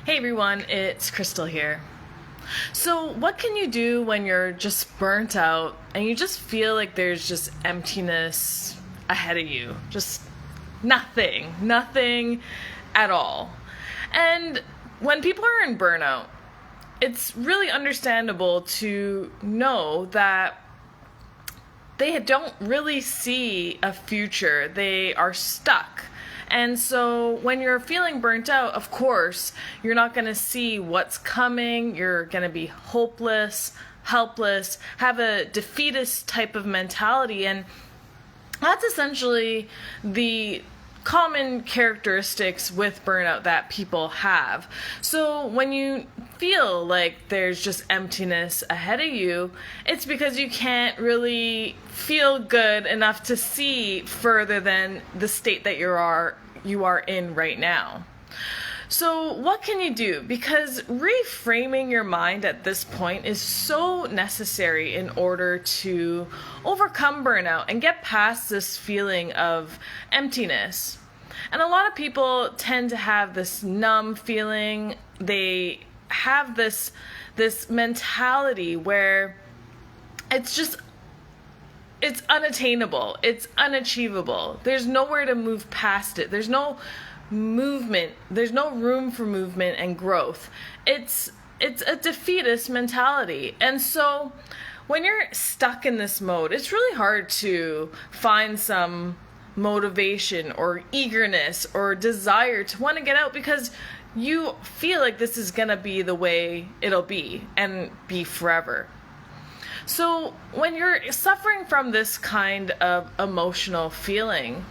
Hey everyone, it's Crystal here. So, what can you do when you're just burnt out and you just feel like there's just emptiness ahead of you? Just nothing at all. And when people are in burnout, it's really understandable to know that they don't really see a future. They are stuck. And so when you're feeling burnt out, of course, you're not going to see what's coming. You're going to be hopeless, helpless, have a defeatist type of mentality. And that's essentially the common characteristics with burnout that people have. So when you feel like there's just emptiness ahead of you, it's because you can't really feel good enough to see further than the state that you are in right now. So what can you do? Because reframing your mind at this point is so necessary in order to overcome burnout and get past this feeling of emptiness. And a lot of people tend to have this numb feeling. They have this mentality where it's unattainable. It's unachievable. There's nowhere to move past it. There's no movement. There's no room for movement and growth. It's a defeatist mentality. And so when you're stuck in this mode, it's really hard to find some motivation or eagerness or desire to want to get out because you feel like this is going to be the way it'll be and be forever. So when you're suffering from this kind of emotional feeling,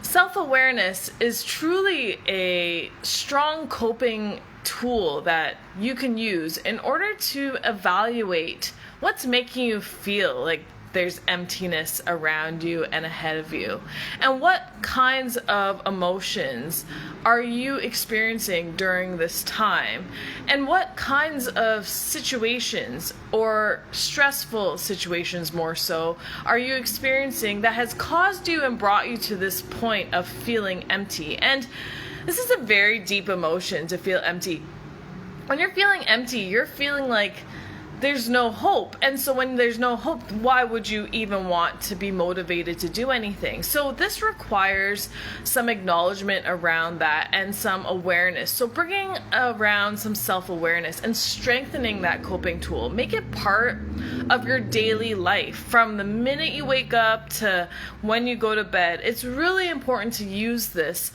self-awareness is truly a strong coping tool that you can use in order to evaluate what's making you feel like there's emptiness around you and ahead of you. And what kinds of emotions are you experiencing during this time? And what kinds of situations, or stressful situations more so, are you experiencing that has caused you and brought you to this point of feeling empty? And this is a very deep emotion, to feel empty. When you're feeling empty, you're feeling like there's no hope. And so when there's no hope, why would you even want to be motivated to do anything? So this requires some acknowledgement around that and some awareness. So bringing around some self-awareness and strengthening that coping tool. Make it part of your daily life from the minute you wake up to when you go to bed. It's really important to use this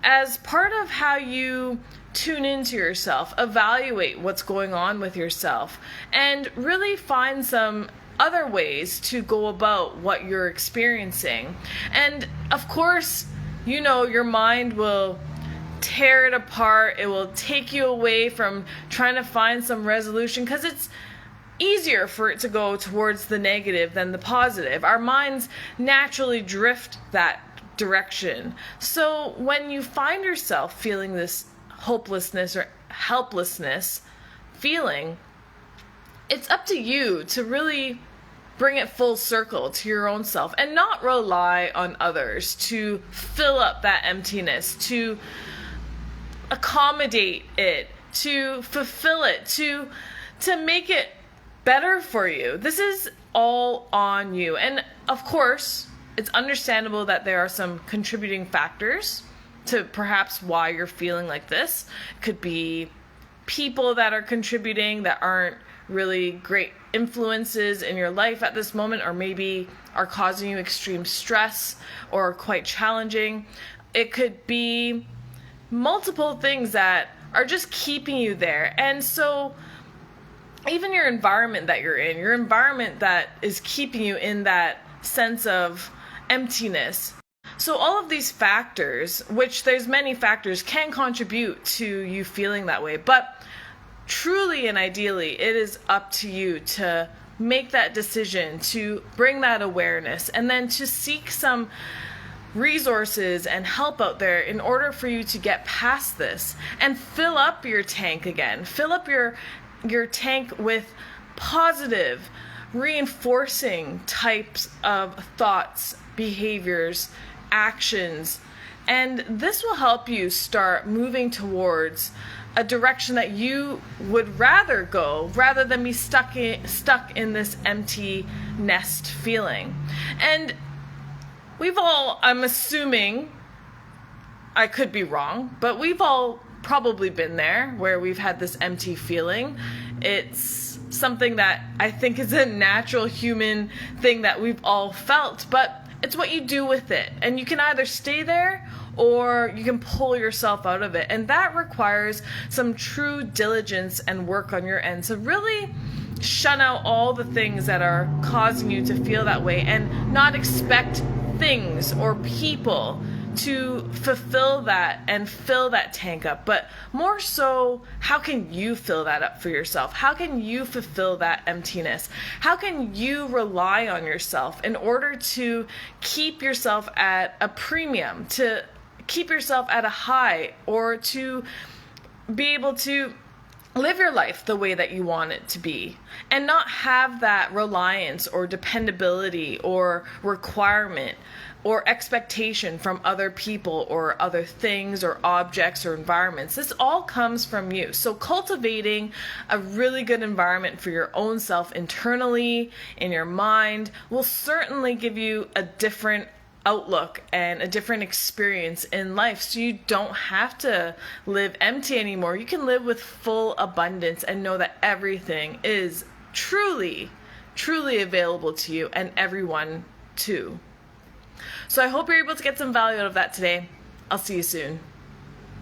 as part of how you tune into yourself, evaluate what's going on with yourself, and really find some other ways to go about what you're experiencing. And of course, your mind will tear it apart. It will take you away from trying to find some resolution because it's easier for it to go towards the negative than the positive. Our minds naturally drift that direction. So when you find yourself feeling this hopelessness or helplessness feeling, it's up to you to really bring it full circle to your own self and not rely on others to fill up that emptiness, to accommodate it, to fulfill it, to make it better for you. This is all on you. And of course, it's understandable that there are some contributing factors to perhaps why you're feeling like this. It could be people that are contributing that aren't really great influences in your life at this moment, or maybe are causing you extreme stress or are quite challenging. It could be multiple things that are just keeping you there. And so even your environment that you're in, your environment that is keeping you in that sense of emptiness. So all of these factors, which there's many factors, can contribute to you feeling that way. But truly and ideally, it is up to you to make that decision, to bring that awareness, and then to seek some resources and help out there in order for you to get past this and fill up your tank again. Fill up your tank with positive, reinforcing types of thoughts, behaviors, actions And this will help you start moving towards a direction that you would rather go, rather than be stuck in this empty nest feeling. And we've all, I'm assuming, I could be wrong, but we've all probably been there where we've had this empty feeling. It's something that I think is a natural human thing that we've all felt, but it's what you do with it. And you can either stay there or you can pull yourself out of it. And that requires some true diligence and work on your end. So really shut out all the things that are causing you to feel that way, and not expect things or people to fulfill that and fill that tank up, but more so, how can you fill that up for yourself? How can you fulfill that emptiness? How can you rely on yourself in order to keep yourself at a premium, to keep yourself at a high, or to be able to live your life the way that you want it to be, and not have that reliance or dependability or requirement or expectation from other people or other things or objects or environments. This all comes from you. So cultivating a really good environment for your own self internally, in your mind, will certainly give you a different outlook and a different experience in life, so you don't have to live empty anymore. You can live with full abundance and know that everything is truly available to you, and everyone too. So I hope you're able to get some value out of that today. I'll see you soon.